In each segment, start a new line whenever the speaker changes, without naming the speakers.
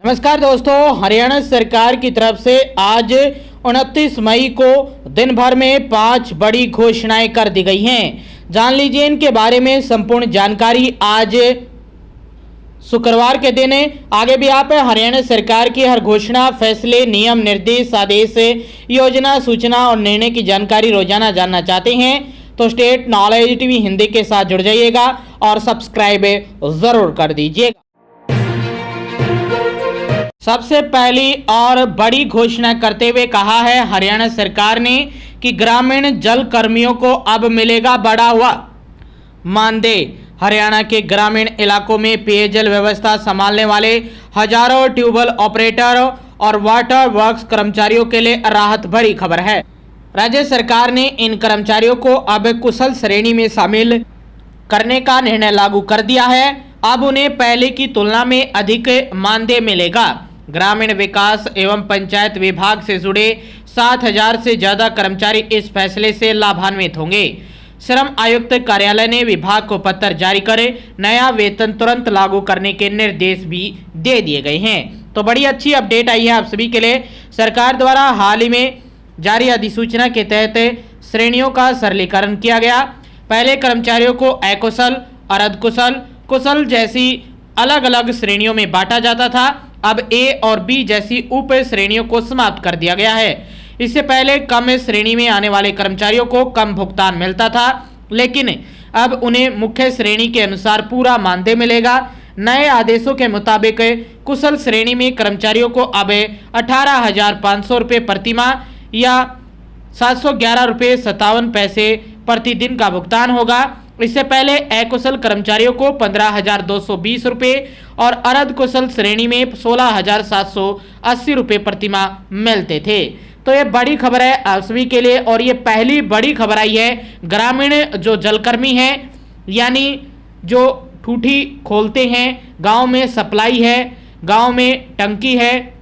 नमस्कार दोस्तों, हरियाणा सरकार की तरफ से आज 29 मई को दिन भर में 5 बड़ी घोषणाएं कर दी गई हैं। जान लीजिए इनके बारे में संपूर्ण जानकारी। आज शुक्रवार के दिन आगे भी आप हरियाणा सरकार की हर घोषणा, फैसले, नियम, निर्देश, आदेश, योजना, सूचना और निर्णय की जानकारी रोजाना जानना चाहते हैं तो स्टेट नॉलेज टीवी हिंदी के साथ जुड़ जाइएगा और सब्सक्राइब जरूर कर दीजिएगा। सबसे पहली और बड़ी घोषणा करते हुए कहा है हरियाणा सरकार ने कि ग्रामीण जल कर्मियों को अब मिलेगा बढ़ा हुआ मानदेय। हरियाणा के ग्रामीण इलाकों में पेयजल व्यवस्था संभालने वाले हजारों ट्यूबवेल ऑपरेटर और वाटर वर्क्स कर्मचारियों के लिए राहत भरी खबर है। राज्य सरकार ने इन कर्मचारियों को अब कुशल श्रेणी में शामिल करने का निर्णय लागू कर दिया है। अब उन्हें पहले की तुलना में अधिक मानदेय मिलेगा। ग्रामीण विकास एवं पंचायत विभाग से जुड़े 7,000 से ज्यादा कर्मचारी इस फैसले से लाभान्वित होंगे। श्रम आयुक्त कार्यालय ने विभाग को पत्र जारी करे नया वेतन तुरंत लागू करने के निर्देश भी दे दिए गए हैं। तो बड़ी अच्छी अपडेट आई है आप सभी के लिए। सरकार द्वारा हाल ही में जारी अधिसूचना के तहत श्रेणियों का सरलीकरण किया गया। पहले कर्मचारियों को अकुशल, अर्धकुशल, कुशल जैसी अलग अलग श्रेणियों में बांटा जाता था। अब ए और बी जैसी उप श्रेणियों को समाप्त कर दिया गया है। इससे पहले कम श्रेणी में आने वाले कर्मचारियों को कम भुगतान मिलता था, लेकिन अब उन्हें मुख्य श्रेणी के अनुसार पूरा मानदेय मिलेगा। नए आदेशों के मुताबिक कुशल श्रेणी में कर्मचारियों को अब 18,500 रुपये प्रतिमाह या 711 रुपये 57 पैसे प्रतिदिन का भुगतान होगा। इससे पहले अकुशल कर्मचारियों को 15,220 रुपये और अर्ध कुशल श्रेणी में 16,780 रुपये प्रतिमाह मिलते थे। तो ये बड़ी खबर है आप सभी के लिए और ये पहली बड़ी खबर आई है। ग्रामीण जो जलकर्मी हैं, यानी जो ठूठी खोलते हैं, गांव में सप्लाई है, गांव में टंकी है,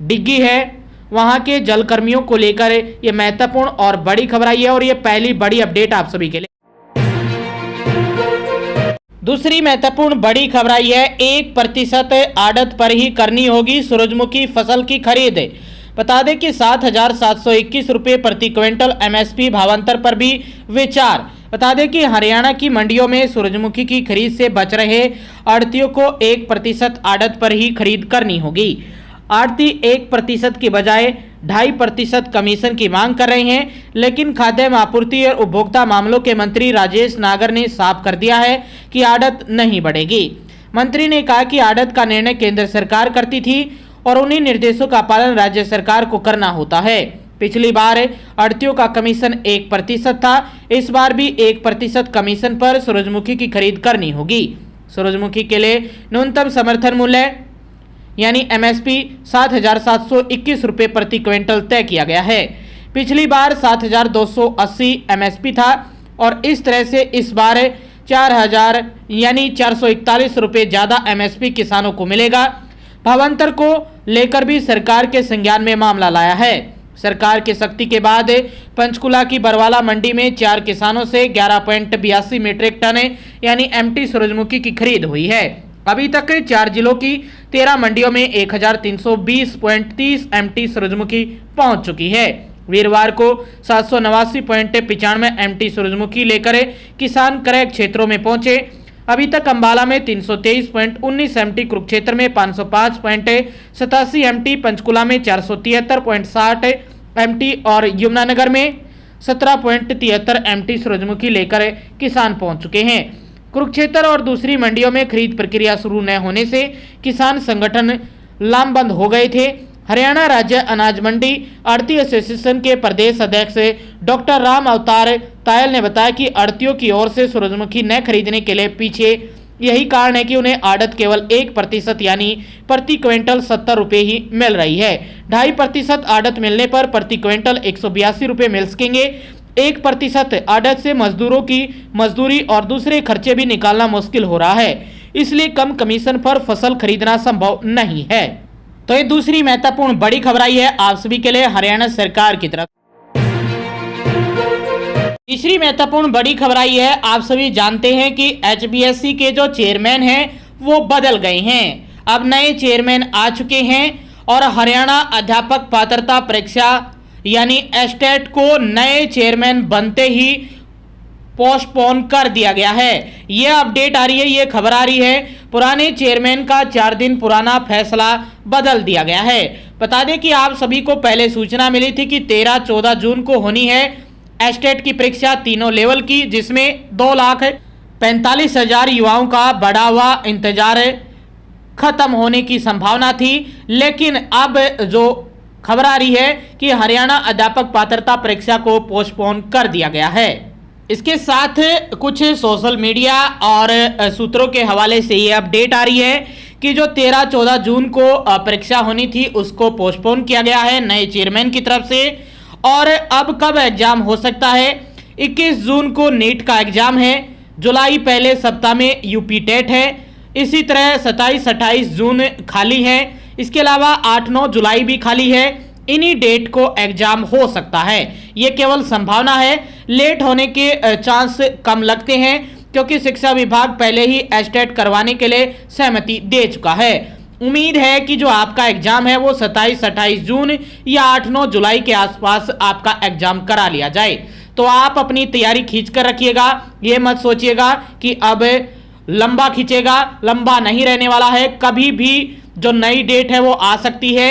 डिग्गी है, वहां के जलकर्मियों को लेकर ये महत्वपूर्ण और बड़ी खबर आई है और ये पहली बड़ी अपडेट आप सभी के लिए। दूसरी महत्वपूर्ण बड़ी खबर आई है 1% आड़त पर ही करनी होगी सूरजमुखी फसल की खरीद। बता दें कि 7,721 रुपये प्रति क्विंटल एमएसपी भावांतर पर भी विचार। बता दें कि हरियाणा की मंडियों में सूरजमुखी की खरीद से बच रहे आड़तियों को 1% आड़त पर ही खरीद करनी होगी। आड़ती 1% की बजाय 2.5% कमीशन की मांग कर रहे हैं, लेकिन खाद्य आपूर्ति और उपभोक्ता मामलों के मंत्री राजेश नागर ने साफ कर दिया है कि आड़त नहीं बढ़ेगी। मंत्री ने कहा कि आड़त का निर्णय केंद्र सरकार करती थी और उन्हीं निर्देशों का पालन राज्य सरकार को करना होता है। पिछली बार आड़तियों का कमीशन 1% था, इस बार भी 1% कमीशन पर सूरजमुखी की खरीद करनी होगी। सूरजमुखी के लिए न्यूनतम समर्थन मूल्य यानी एमएसपी 7,721 रुपये प्रति क्विंटल तय किया गया है। पिछली बार 7,280 एमएसपी था और इस तरह से इस बार 4,000 यानी 441 रुपये ज़्यादा एमएसपी किसानों को मिलेगा। भावांतर को लेकर भी सरकार के संज्ञान में मामला लाया है। सरकार की सख्ती के बाद पंचकुला की बरवाला मंडी में 4 किसानों से 11.82 मीट्रिक टन यानी एमटी सूरजमुखी की खरीद हुई है। अभी तक 4 जिलों की 13 मंडियों में 1,320.30 एमटी सूरजमुखी पहुंच चुकी है। वीरवार को 789.95 एमटी सूरजमुखी लेकर किसान क्रय क्षेत्रों में पहुंचे। अभी तक अंबाला में 323.19 एमटी, कुरुक्षेत्र में 505.87 एमटी, पंचकुला में 473.60 एमटी और यमुनानगर में 17.73 एमटी सूरजमुखी लेकर किसान पहुंच चुके हैं। कुरुक्षेत्र और दूसरी मंडियों में खरीद प्रक्रिया शुरू न होने से किसान संगठन लामबंद हो गए थे। हरियाणा राज्य अनाज मंडी आड़ती एसोसिएशन के प्रदेश अध्यक्ष डॉक्टर राम अवतार तायल ने बताया कि आड़तियों की ओर से सूरजमुखी न खरीदने के लिए पीछे यही कारण है कि उन्हें आड़त केवल 1% यानी प्रति क्विंटल 70 रुपये ही मिल रही है। 2.5% आड़त मिलने पर प्रति क्विंटल 182 रुपये मिल सकेंगे। 1% आड़त से मजदूरों की मजदूरी और दूसरे खर्चे भी निकालना मुश्किल हो रहा है, इसलिए कम कमीशन पर फसल खरीदना संभव नहीं है। तो ये दूसरी महत्वपूर्ण बड़ी खबर आई है आप सभी के लिए हरियाणा सरकार की तरफ। तीसरी महत्वपूर्ण बड़ी खबर आई है। आप सभी जानते हैं कि एचबीएससी के जो चेयरमैन हैं वो बदल गए हैं। अब नए चेयरमैन आ चुके हैं और हरियाणा अध्यापक पात्रता परीक्षा यानी एस्टेट को नए चेयरमैन बनते ही पोस्टपोन कर दिया गया है। यह अपडेट आ रही है, यह खबर आ रही है। पुराने चेयरमैन का 4 दिन पुराना फैसला बदल दिया गया है। बता दें कि आप सभी को पहले सूचना मिली थी कि 13-14 जून को होनी है एस्टेट की परीक्षा तीनों लेवल की, जिसमें 2,45,000 युवाओं का बढ़ा हुआ इंतजार खत्म होने की संभावना थी। लेकिन अब जो खबर आ रही है कि हरियाणा अध्यापक पात्रता परीक्षा को पोस्टपोन कर दिया गया है। इसके साथ कुछ सोशल मीडिया और सूत्रों के हवाले से ये अपडेट आ रही है कि जो 13-14 जून को परीक्षा होनी थी उसको पोस्टपोन किया गया है नए चेयरमैन की तरफ से। और अब कब एग्जाम हो सकता है? 21 जून को नीट का एग्जाम है, जुलाई पहले सप्ताह में यूपी टेट है, इसी तरह 27-28 जून खाली है, इसके अलावा 8-9 जुलाई भी खाली है। इन्हीं डेट को एग्जाम हो सकता है। ये केवल संभावना है, लेट होने के चांस कम लगते हैं क्योंकि शिक्षा विभाग पहले ही एस्टेट करवाने के लिए सहमति दे चुका है। उम्मीद है कि जो आपका एग्जाम है वो 27-28 जून या 8-9 जुलाई के आसपास आपका एग्जाम करा लिया जाए। तो आप अपनी तैयारी खींच कर रखिएगा, ये मत सोचिएगा कि अब लंबा खींचेगा, लंबा नहीं रहने वाला है। कभी भी जो नई डेट है वो आ सकती है,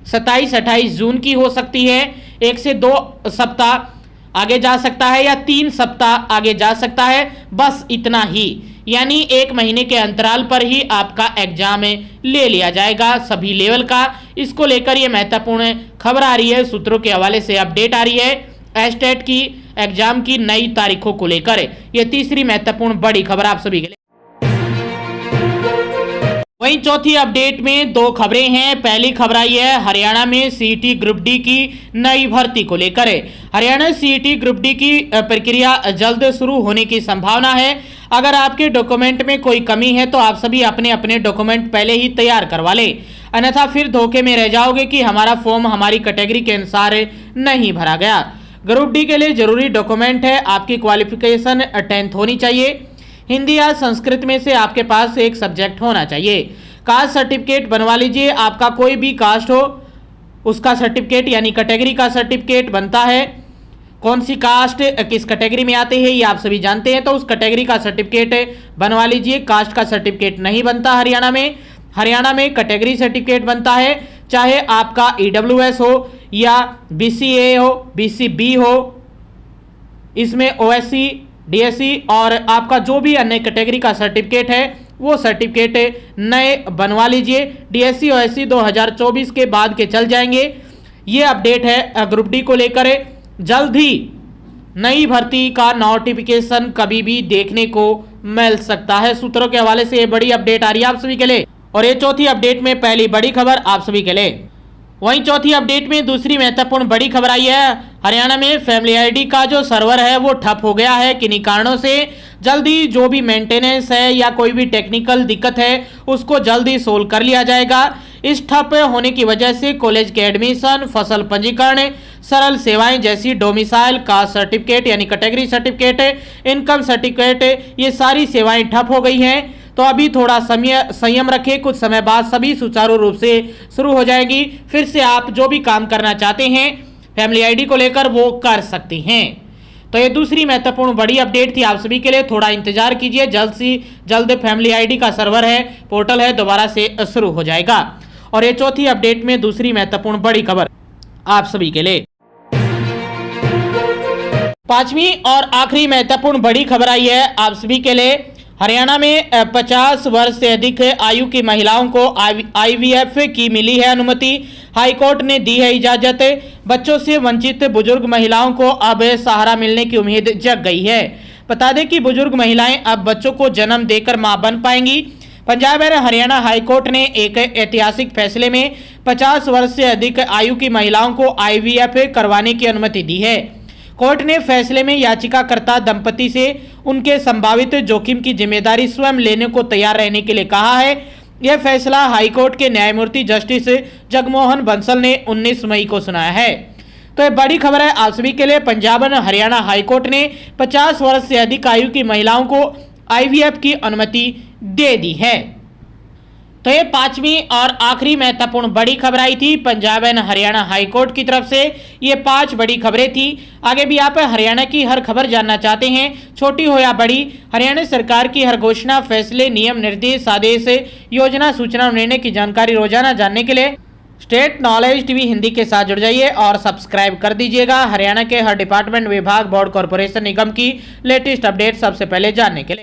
27-28 जून की हो सकती है, 1 से 2 सप्ताह आगे जा सकता है या 3 सप्ताह आगे जा सकता है, बस इतना ही। यानी 1 महीने के अंतराल पर ही आपका एग्जाम ले लिया जाएगा सभी लेवल का। इसको लेकर ये महत्वपूर्ण खबर आ रही है, सूत्रों के हवाले से अपडेट आ रही है एस्टेट की एग्जाम की नई तारीखों को लेकर। यह तीसरी महत्वपूर्ण बड़ी खबर आप सभी के लिए। वहीं चौथी अपडेट में 2 खबरें हैं। पहली खबर आई है हरियाणा में सीईटी ग्रुप डी की नई भर्ती को लेकर। हरियाणा सीईटी ग्रुप डी की प्रक्रिया जल्द शुरू होने की संभावना है। अगर आपके डॉक्यूमेंट में कोई कमी है तो आप सभी अपने अपने डॉक्यूमेंट पहले ही तैयार करवा लें, अन्यथा फिर धोखे में रह जाओगे कि हमारा फॉर्म हमारी कैटेगरी के अनुसार नहीं भरा गया। ग्रुप डी के लिए जरूरी डॉक्यूमेंट है आपकी क्वालिफिकेशन 10th होनी चाहिए, हिंदी या संस्कृत में से आपके पास एक सब्जेक्ट होना चाहिए। कास्ट सर्टिफिकेट बनवा लीजिए, आपका कोई भी कास्ट हो उसका सर्टिफिकेट यानी कैटेगरी का सर्टिफिकेट बनता है। कौन सी कास्ट किस कैटेगरी में आते हैं ये आप सभी जानते हैं, तो उस कैटेगरी का सर्टिफिकेट बनवा लीजिए। कास्ट का सर्टिफिकेट नहीं बनता हरियाणा में। हरियाणा में कैटेगरी सर्टिफिकेट बनता है, चाहे आपका EWS हो या BCA हो, BCB हो, इसमें OSC, DSC और आपका जो भी अन्य कैटेगरी का सर्टिफिकेट है वो सर्टिफिकेट नए बनवा लीजिए। DSC OSC 2024 के बाद के चल जाएंगे। ये अपडेट है ग्रुप डी को लेकर। जल्द ही नई भर्ती का नोटिफिकेशन कभी भी देखने को मिल सकता है। सूत्रों के हवाले से ये बड़ी अपडेट आ रही है आप सभी के लिए, और ये चौथी अपडेट में पहली बड़ी खबर आप सभी के लिए। वहीं चौथी अपडेट में दूसरी महत्वपूर्ण बड़ी खबर आई है हरियाणा में फैमिली आईडी का जो सर्वर है वो ठप हो गया है। किन्हीं कारणों से जल्दी जो भी मेंटेनेंस है या कोई भी टेक्निकल दिक्कत है उसको जल्दी सोल्व कर लिया जाएगा। इस ठप होने की वजह से कॉलेज के एडमिशन, फसल पंजीकरण, सरल सेवाएं जैसी डोमिसाइल, कास्ट सर्टिफिकेट यानी कैटेगरी सर्टिफिकेट, इनकम सर्टिफिकेट, ये सारी सेवाएं ठप हो गई हैं। तो अभी थोड़ा संयम रखें, कुछ समय बाद सभी सुचारू रूप से शुरू हो जाएगी। फिर से आप जो भी काम करना चाहते हैं फैमिली आईडी को लेकर वो कर सकते हैं। तो ये दूसरी महत्वपूर्ण बड़ी अपडेट थी आप सभी के लिए। थोड़ा इंतजार कीजिए, जल्द से जल्द फैमिली आईडी का सर्वर है, पोर्टल है, दोबारा से शुरू हो जाएगा। और ये चौथी अपडेट में दूसरी महत्वपूर्ण बड़ी खबर आप सभी के लिए। पांचवी और आखिरी महत्वपूर्ण बड़ी खबर आई है आप सभी के लिए। हरियाणा में 50 वर्ष से अधिक आयु की महिलाओं को IVF की मिली है अनुमति। हाईकोर्ट ने दी है इजाजत। बच्चों से वंचित बुजुर्ग महिलाओं को अब सहारा मिलने की उम्मीद जग गई है। बता दें कि बुजुर्ग महिलाएं अब बच्चों को जन्म देकर मां बन पाएंगी। पंजाब और हरियाणा हाईकोर्ट ने एक ऐतिहासिक फैसले में 50 वर्ष से अधिक आयु की महिलाओं को IVF करवाने की अनुमति दी है। कोर्ट ने फैसले में याचिकाकर्ता दंपति से उनके संभावित जोखिम की जिम्मेदारी स्वयं लेने को तैयार रहने के लिए कहा है। यह फैसला हाईकोर्ट के न्यायमूर्ति जस्टिस जगमोहन बंसल ने 19 मई को सुनाया है। तो ये बड़ी खबर है आप सभी के लिए। पंजाब और हरियाणा हाईकोर्ट ने 50 वर्ष से अधिक आयु की महिलाओं को IVF की अनुमति दे दी है। तो ये पांचवी और आखिरी महत्वपूर्ण बड़ी खबर आई थी पंजाब एंड हरियाणा हाईकोर्ट की तरफ से। ये 5 बड़ी खबरें थी। आगे भी आप हरियाणा की हर खबर जानना चाहते हैं, छोटी हो या बड़ी, हरियाणा सरकार की हर घोषणा, फैसले, नियम, निर्देश, आदेश, योजना, सूचना और निर्णय की जानकारी रोजाना जानने के लिए स्टेट नॉलेज टीवी हिंदी के साथ जुड़ जाइए और सब्सक्राइब कर दीजिएगा हरियाणा के हर डिपार्टमेंट, विभाग, बोर्ड, कॉर्पोरेशन, निगम की लेटेस्ट अपडेट सबसे पहले जानने के लिए।